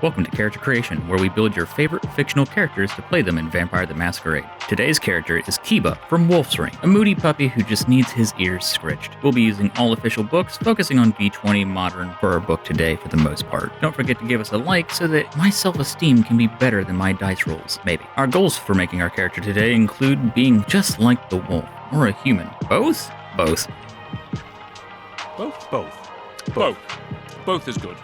Welcome to Character Creation, where we build your favorite fictional characters to play them in Vampire the Masquerade. Today's character is Kiba from Wolf's Ring, a moody puppy who just needs his ears scritched. We'll be using all official books, focusing on V20 Modern for our book today for the most part. Don't forget to give us a like so that my self-esteem can be better than my dice rolls, maybe. Our goals for making our character today include being just like the wolf, or a human. Both? Both. Both is good.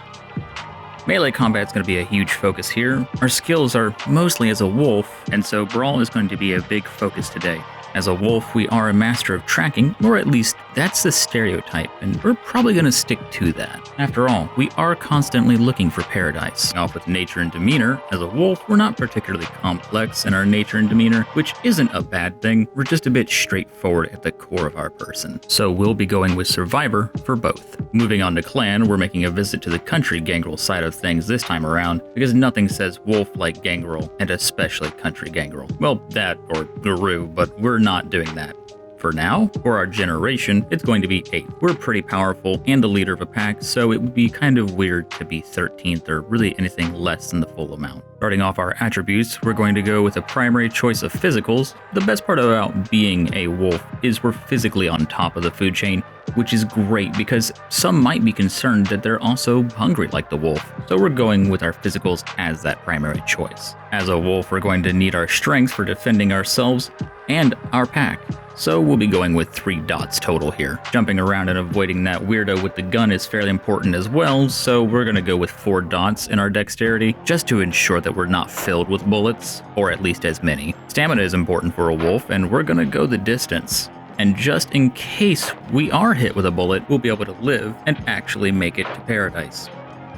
Melee combat is going to be a huge focus here. Our skills are mostly as a wolf, and so Brawl is going to be a big focus today. As a wolf, we are a master of tracking, or at least that's the stereotype, and we're probably going to stick to that. After all, we are constantly looking for paradise. Off with nature and demeanor, as a wolf, we're not particularly complex in our nature and demeanor, which isn't a bad thing. We're just a bit straightforward at the core of our person. So we'll be going with Survivor for both. Moving on to Clan, we're making a visit to the country gangrel side of things this time around, because nothing says wolf like gangrel, and especially country gangrel. Well, that or guru, but we're not doing that. For now, for our generation, it's going to be 8. We're pretty powerful and the leader of a pack, so it would be kind of weird to be 13th or really anything less than the full amount. Starting off our attributes, we're going to go with a primary choice of physicals. The best part about being a wolf is we're physically on top of the food chain, which is great because some might be concerned that they're also hungry like the wolf. So we're going with our physicals as that primary choice. As a wolf, we're going to need our strength for defending ourselves and our pack. So we'll be going with 3 dots total here. Jumping around and avoiding that weirdo with the gun is fairly important as well, so we're going to go with 4 dots in our dexterity, just to ensure that we're not filled with bullets, or at least as many. Stamina is important for a wolf, and we're going to go the distance. And just in case we are hit with a bullet, we'll be able to live and actually make it to paradise.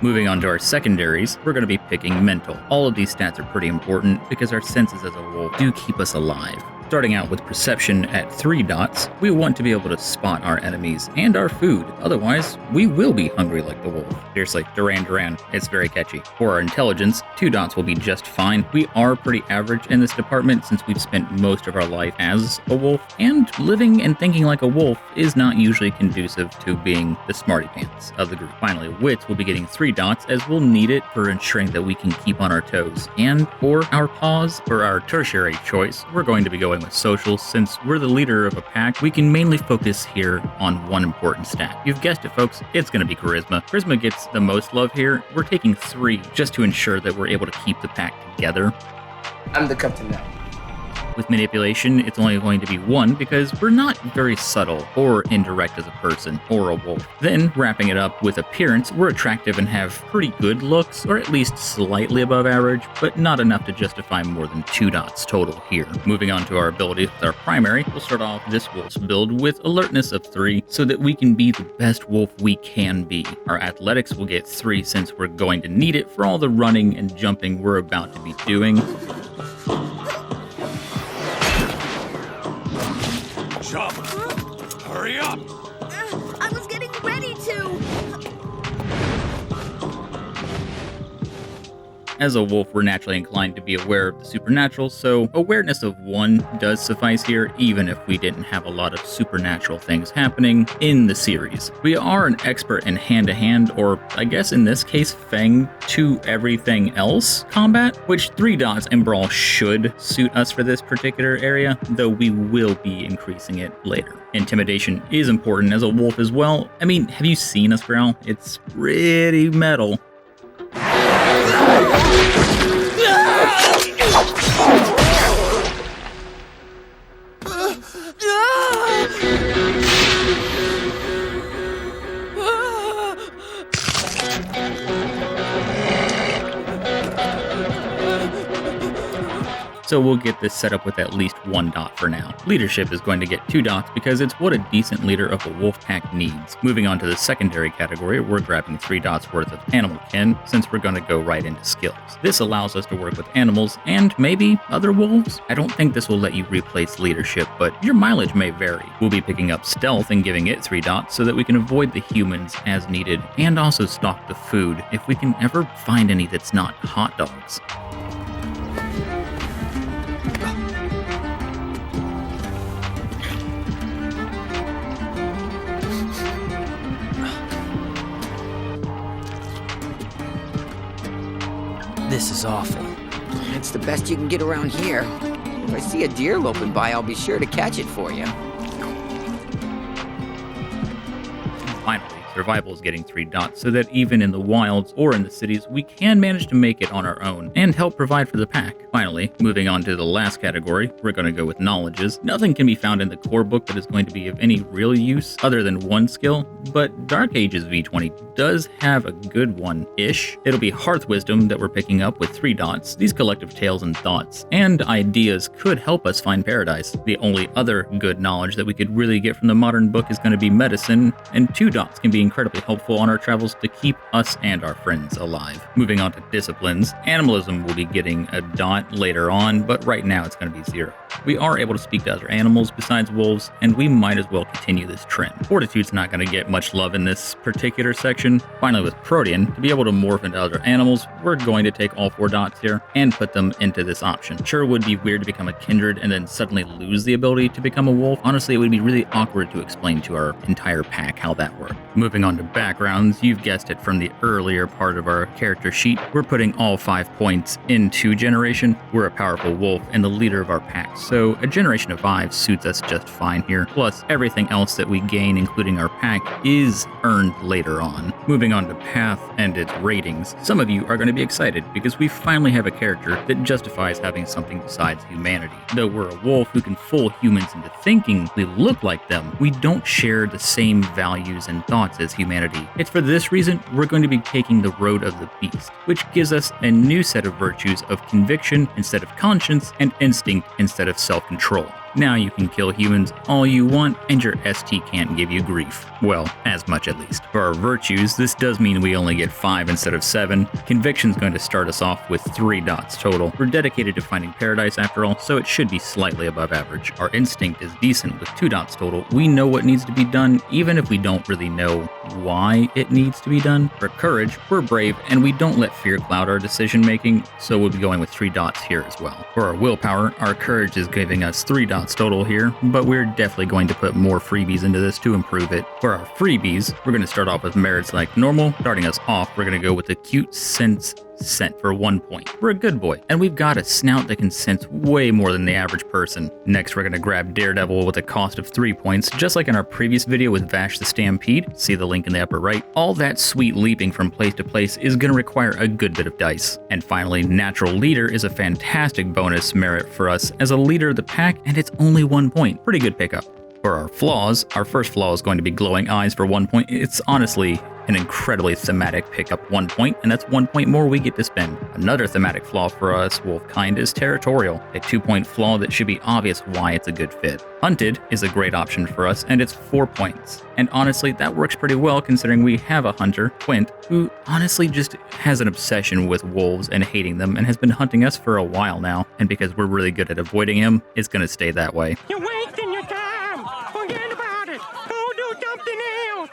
Moving on to our secondaries, we're going to be picking mental. All of these stats are pretty important because our senses as a wolf do keep us alive. Starting out with perception at 3 dots, we want to be able to spot our enemies and our food, otherwise we will be hungry like the wolf. Seriously, Duran, it's very catchy. For our intelligence, 2 dots will be just fine. We are pretty average in this department since we've spent most of our life as a wolf, and living and thinking like a wolf is not usually conducive to being the smarty pants of the group. Finally, wits will be getting 3 dots as we'll need it for ensuring that we can keep on our toes. And for our paws, for our tertiary choice, we're going to be going with social. Since we're the leader of a pack, we can mainly focus here on one important stat. You've guessed it, folks, it's going to be charisma. Charisma gets the most love here. We're taking 3 just to ensure that we're able to keep the pack together. I'm the captain now. With manipulation, it's only going to be 1 because we're not very subtle or indirect as a person or a wolf. Then, wrapping it up with appearance, we're attractive and have pretty good looks, or at least slightly above average, but not enough to justify more than 2 dots total here. Moving on to our abilities with our primary, we'll start off this wolf's build with alertness of 3 so that we can be the best wolf we can be. Our athletics will get 3 since we're going to need it for all the running and jumping we're about to be doing. Jump! Hurry up! I was getting ready to! As a wolf, we're naturally inclined to be aware of the supernatural, so awareness of 1 does suffice here, even if we didn't have a lot of supernatural things happening in the series. We are an expert in hand-to-hand, or I guess in this case, fang to everything else combat, which 3 dots and Brawl should suit us for this particular area, though we will be increasing it later. Intimidation is important as a wolf as well. I mean, have you seen us growl? It's pretty metal. So we'll get this set up with at least 1 dot for now. Leadership is going to get 2 dots because it's what a decent leader of a wolf pack needs. Moving on to the secondary category, we're grabbing 3 dots worth of animal kin since we're going to go right into skills. This allows us to work with animals and maybe other wolves. I don't think this will let you replace leadership, but your mileage may vary. We'll be picking up stealth and giving it 3 dots so that we can avoid the humans as needed and also stock the food if we can ever find any that's not hot dogs. This is awful. It's the best you can get around here. If I see a deer loping by, I'll be sure to catch it for you. Finally, survival is getting 3 dots so that even in the wilds or in the cities, we can manage to make it on our own and help provide for the pack. Finally, moving on to the last category, we're going to go with knowledges. Nothing can be found in the core book that is going to be of any real use other than one skill, but Dark Ages V20 does have a good one-ish. It'll be Hearth Wisdom that we're picking up with 3 dots. These collective tales and thoughts and ideas could help us find paradise. The only other good knowledge that we could really get from the modern book is going to be medicine, and 2 dots can be incredibly helpful on our travels to keep us and our friends alive. Moving on to disciplines, animalism will be getting a dot later on, but right now it's going to be 0. We are able to speak to other animals besides wolves, and we might as well continue this trend. Fortitude's not going to get much love in this particular section. Finally, with Protean, to be able to morph into other animals, we're going to take all 4 dots here and put them into this option. Sure, it would be weird to become a kindred and then suddenly lose the ability to become a wolf. Honestly, it would be really awkward to explain to our entire pack how that worked. Moving on to backgrounds, you've guessed it from the earlier part of our character sheet, we're putting all 5 points into generation. We're a powerful wolf and the leader of our pack, so a generation of 5 suits us just fine here. Plus, everything else that we gain, including our pack, is earned later on. Moving on to path and its ratings, some of you are going to be excited because we finally have a character that justifies having something besides humanity. Though we're a wolf who can fool humans into thinking we look like them, we don't share the same values and thoughts as humanity. It's for this reason we're going to be taking the road of the beast, which gives us a new set of virtues of conviction instead of conscience and instinct instead of self-control. Now you can kill humans all you want, and your ST can't give you grief. Well, as much at least. For our virtues, this does mean we only get 5 instead of 7. Conviction's going to start us off with 3 dots total. We're dedicated to finding paradise after all, so it should be slightly above average. Our instinct is decent with 2 dots total. We know what needs to be done, even if we don't really know why it needs to be done. For courage, we're brave, and we don't let fear cloud our decision making, so we'll be going with 3 dots here as well. For our willpower, our courage is giving us 3 dots total here, but we're definitely going to put more freebies into this to improve it. For our freebies, we're going to start off with merits like normal. Starting us off, we're going to go with the cute sense scent for 1 point. We're a good boy, and we've got a snout that can sense way more than the average person. Next, we're going to grab Daredevil with a cost of 3 points, just like in our previous video with Vash the Stampede. See the link in the upper right. All that sweet leaping from place to place is going to require a good bit of dice. And finally, Natural Leader is a fantastic bonus merit for us as a leader of the pack, and it's only 1 point. Pretty good pickup. For our flaws, our first flaw is going to be glowing eyes for 1 point. It's honestly an incredibly thematic pickup 1 point, and that's 1 point more we get to spend. Another thematic flaw for us wolfkind is territorial, a 2-point flaw that should be obvious why it's a good fit. Hunted is a great option for us, and it's 4 points. And honestly, that works pretty well considering we have a hunter, Quint, who honestly just has an obsession with wolves and hating them and has been hunting us for a while now. And because we're really good at avoiding him, it's gonna stay that way. You're wasting your time. Forget about it. Go do something else.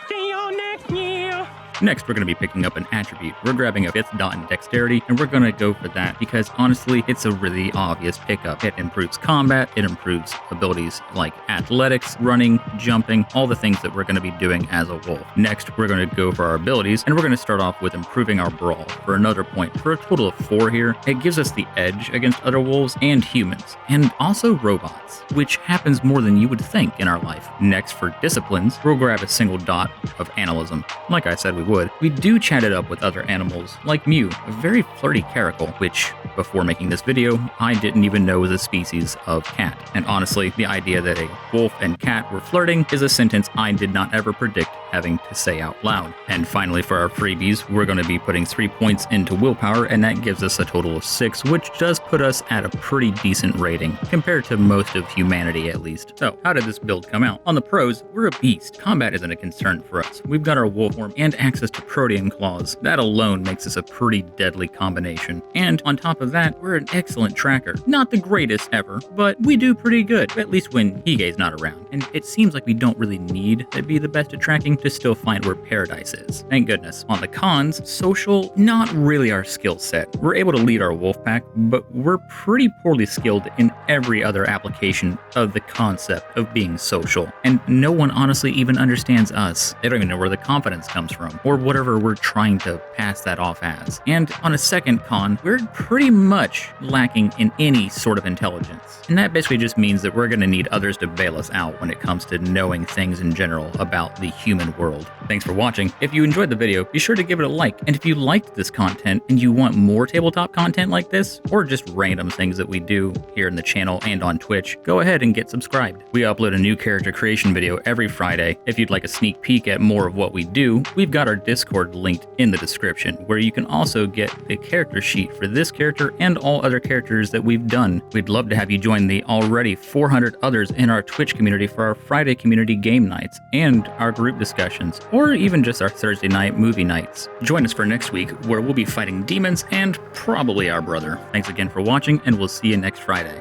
See you next year. Next, we're going to be picking up an attribute. We're grabbing a 5th dot in dexterity, and we're going to go for that because honestly, it's a really obvious pickup. It improves combat, it improves abilities like athletics, running, jumping, all the things that we're going to be doing as a wolf. Next, we're going to go for our abilities, and we're going to start off with improving our brawl for another point. For a total of 4 here, it gives us the edge against other wolves and humans, and also robots, which happens more than you would think in our life. Next, for disciplines, we'll grab a single dot of animalism. Like I said we would. We do chat it up with other animals, like Mew, a very flirty caracal, which, before making this video, I didn't even know was a species of cat. And honestly, the idea that a wolf and cat were flirting is a sentence I did not ever predict having to say out loud. And finally, for our freebies, we're going to be putting 3 points into willpower, and that gives us a total of 6, which does put us at a pretty decent rating, compared to most of humanity at least. So, how did this build come out? On the pros, we're a beast. Combat isn't a concern for us. We've got our wolf form and access to Protean claws. That alone makes us a pretty deadly combination. And on top of that, we're an excellent tracker. Not the greatest ever, but we do pretty good, at least when Hige's not around. And it seems like we don't really need to be the best at tracking to still find where paradise is. Thank goodness. On the cons, social, not really our skill set. We're able to lead our wolf pack, but we're pretty poorly skilled in every other application of the concept of being social. And no one honestly even understands us. They don't even know where the confidence comes from, or whatever we're trying to pass that off as. And on a second con, we're pretty much lacking in any sort of intelligence. And that basically just means that we're going to need others to bail us out when it comes to knowing things in general about the human world. Thanks for watching. If you enjoyed the video, be sure to give it a like. And if you liked this content and you want more tabletop content like this, or just random things that we do here in the channel and on Twitch, go ahead and get subscribed. We upload a new character creation video every Friday. If you'd like a sneak peek at more of what we do, we've got our Discord linked in the description, where you can also get the character sheet for this character and all other characters that we've done. We'd love to have you join the already 400 others in our Twitch community for our Friday community game nights and our group discussions, or even just our Thursday night movie nights. Join us for next week, where we'll be fighting demons and probably our brother. Thanks again for watching, and we'll see you next Friday.